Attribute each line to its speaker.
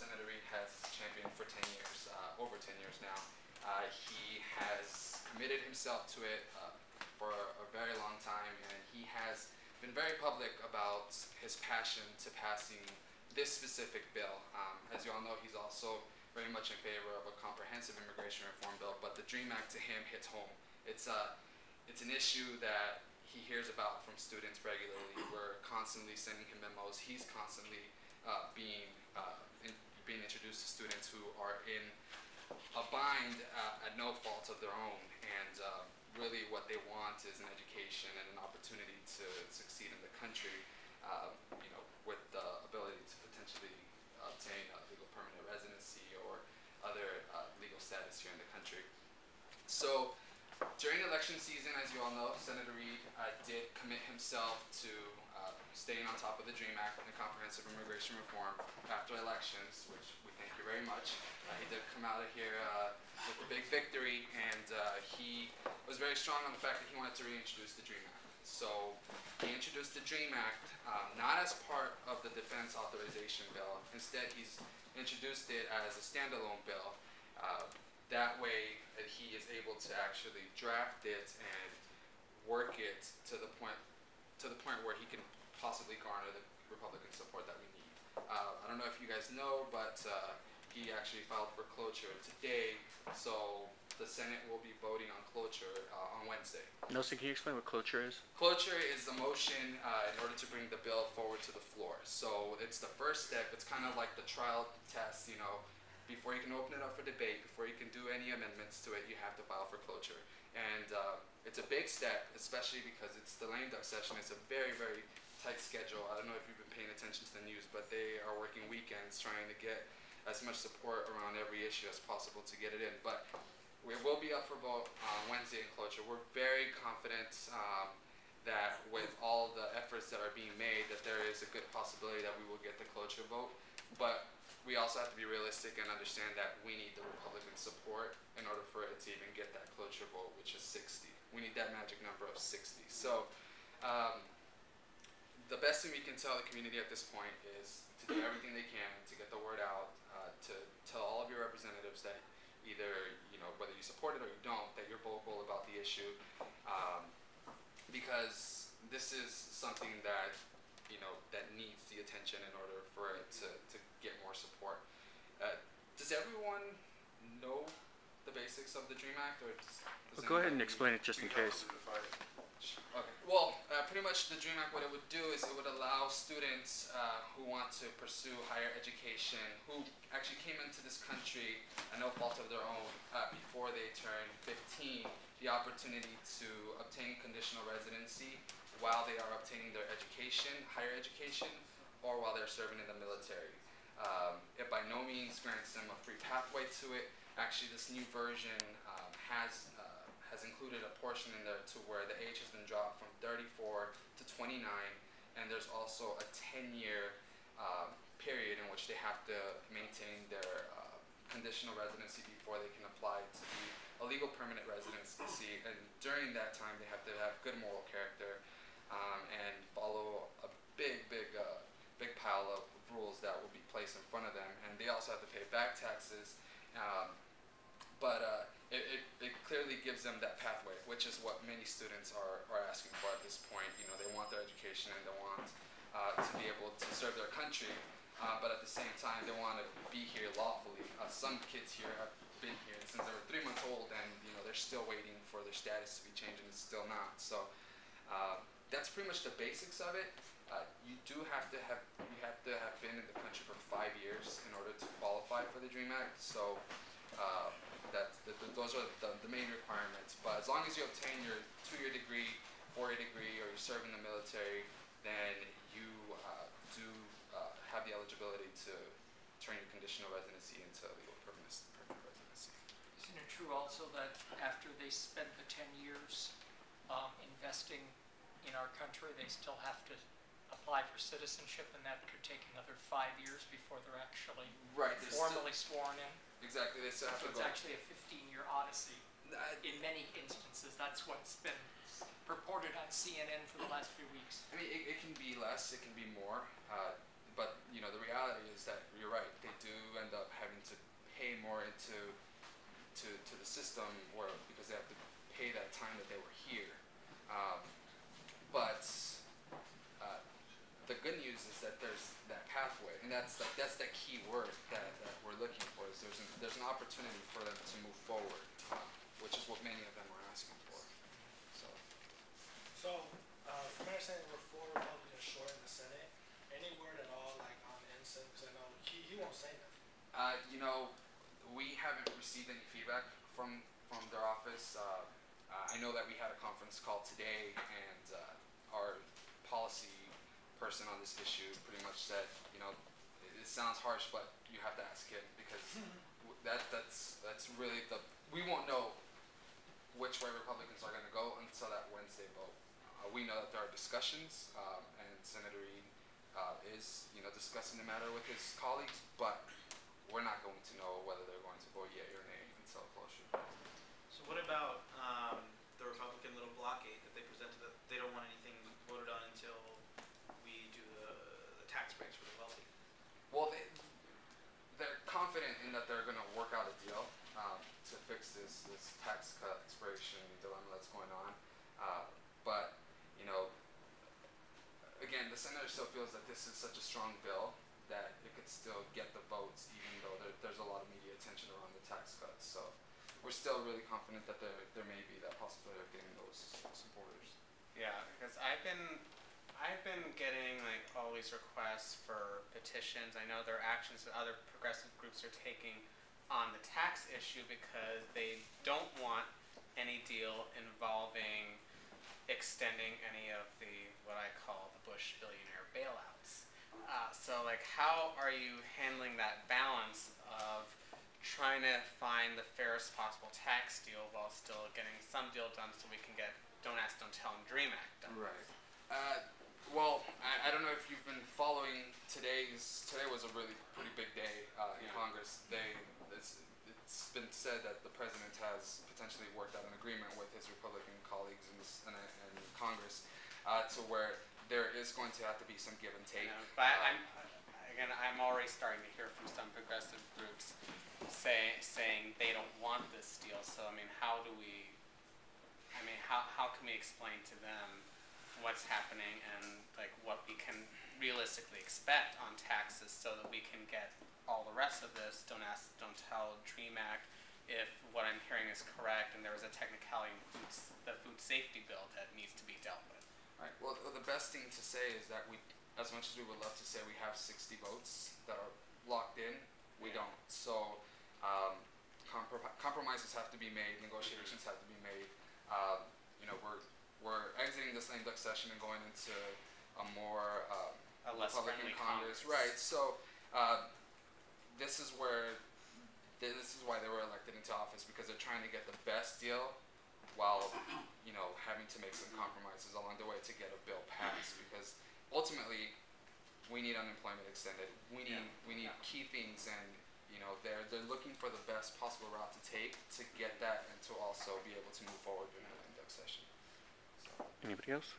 Speaker 1: Senator Reed has championed for 10 years, over 10 years now. He has committed himself to it for a very long time, and he has been very public about his passion to passing this specific bill. As you all know, he's also very much in favor of a comprehensive immigration reform bill, but the DREAM Act to him hits home. It's an issue that he hears about from students regularly. We're constantly sending him memos. He's constantly being introduced to students who are in a bind at no fault of their own, and really what they want is an education and an opportunity to succeed in the country, with the ability to potentially obtain a legal permanent residency or other legal status here in the country. So during election season, as you all know, Senator Reed did commit himself to staying on top of the DREAM Act and comprehensive immigration reform after elections, which we thank you very much. He did come out of here with a big victory, and he was very strong on the fact that he wanted to reintroduce the DREAM Act. So he introduced the DREAM Act not as part of the Defense Authorization Bill. Instead, he's introduced it as a standalone bill. That way, he is able to actually draft it and work it to the point where he can possibly garner the Republican support that we need. I don't know if you guys know, but he actually filed for cloture today, so the Senate will be voting on cloture on Wednesday.
Speaker 2: Nelson, can you explain what cloture is?
Speaker 1: Cloture is the motion in order to bring the bill forward to the floor. So it's the first step. It's kind of like the trial test, before you can open it up for debate, before you can do any amendments to it, you have to file for cloture. And it's a big step, especially because it's the lame duck session. It's a very, very tight schedule. I don't know if you've been paying attention to the news, but they are working weekends trying to get as much support around every issue as possible to get it in. But we will be up for vote on Wednesday in cloture. We're very confident that with all the efforts that are being made, that there is a good possibility that we will get the cloture vote. But we also have to be realistic and understand that we need the Republican support in order for it to even get that cloture vote, which is 60. We need that magic number of 60. So the best thing we can tell the community at this point is to do everything they can to get the word out, to tell all of your representatives that either, whether you support it or you don't, that you're vocal about the issue, because this is something that, that needs the attention in order for it to get more support. Does everyone know the basics of the DREAM Act, or does
Speaker 2: Go ahead and explain it just in case.
Speaker 1: Okay. Well, pretty much the DREAM Act, what it would do is it would allow students who want to pursue higher education, who actually came into this country at no fault of their own before they turned 15, the opportunity to obtain conditional residency while they are obtaining their education, higher education, or while they're serving in the military. It by no means grants them a free pathway to it. Actually, this new version has included a portion in there to where the age has been dropped from 34 to 29, and there's also a 10-year period in which they have to maintain their conditional residency before they can apply to be a legal permanent residency. And during that time, they have to have good moral character and follow a big pile of rules that will be placed in front of them. And they also have to pay back taxes. But it clearly gives them that pathway, which is what many students are asking for at this point. They want their education and they want to be able to serve their country, but at the same time, they want to be here lawfully. Some kids here have been here since they were 3 months old, and they're still waiting for their status to be changed, and it's still not. So that's pretty much the basics of it. You have to have been in the country for 5 years in order to qualify for the DREAM Act. So those are the main requirements. But as long as you obtain your 2-year degree, 4-year degree, or you serve in the military, then you do have the eligibility to turn your conditional residency into a legal permanent residency.
Speaker 3: Isn't it true also that after they spend the 10 years investing in our country, they still have to apply for citizenship, and that could take another 5 years before they're actually formally sworn in?
Speaker 1: Exactly. They still have
Speaker 3: So
Speaker 1: to
Speaker 3: it's actually a 15-year odyssey. In many instances, that's what's been purported on CNN for the last few weeks.
Speaker 1: I mean, it can be less, it can be more, but the reality is that you're right. They do system, or because they have to pay that time that they were here. But the good news is that there's that pathway, and that's that key word that we're looking for. Is there's an opportunity for them to move forward, which is what many of them are asking for.
Speaker 4: So, from my understanding, we're 4 Republicans short in the Senate. Any word at all, like on Ensign? Because I know he won't say nothing.
Speaker 1: You know, we haven't received any feedback from their office. I know that we had a conference call today, and our policy person on this issue pretty much said, you know, it sounds harsh, but you have to ask him, because that's really we won't know which way Republicans are going to go until that Wednesday vote. We know that there are discussions, and Senator Reid is, you know, discussing the matter with his colleagues, but we're not going to know whether they're going to vote yea or nay until closer.
Speaker 5: So what about the Republican little blockade that they presented, that they don't want anything voted on until we do the tax breaks for the wealthy?
Speaker 1: Well, they're confident in that they're going to work out a deal to fix this tax cut expiration dilemma that's going on. But, you know, again, the senator still feels that this is such a strong bill that it could still get the votes, even though there's a lot of media attention around the tax cuts. So we're still really confident that there may be that possibility of getting those supporters.
Speaker 6: Yeah, because I've been getting like all these requests for petitions. I know there are actions that other progressive groups are taking on the tax issue because they don't want any deal involving extending any of the what I call the Bush billionaire bailouts. So like, how are you handling that balance of trying to find the fairest possible tax deal while still getting some deal done so we can get Don't Ask, Don't Tell, and DREAM Act done?
Speaker 1: Right. Well, I don't know if you've been following today was a really pretty big day in Congress. It's been said that the president has potentially worked out an agreement with his Republican colleagues in Congress to where there is going to have to be some give and take.
Speaker 6: But I'm already starting to hear from some progressive groups saying they don't want this deal. So I mean, how can we explain to them what's happening and like what we can realistically expect on taxes so that we can get all the rest of this Don't Ask, Don't Tell, DREAM Act, if what I'm hearing is correct and there was a technicality in the food safety bill that needs to be dealt with.
Speaker 1: Right. Well, the best thing to say is that as much as we would love to say we have 60 votes that are locked in, we don't. So compromises have to be made, negotiations have to be made. You know, we're exiting this lame duck session and going into a more
Speaker 6: A less
Speaker 1: Republican
Speaker 6: friendly
Speaker 1: Congress.
Speaker 6: Congress.
Speaker 1: Right. So this is why they were elected into office, because they're trying to get the best deal while, you know, having to make some compromises along the way to get a bill passed, because ultimately we need unemployment extended. We need key things, and you know, they're looking for the best possible route to take to get that and to also be able to move forward in the next session. So.
Speaker 2: Anybody else?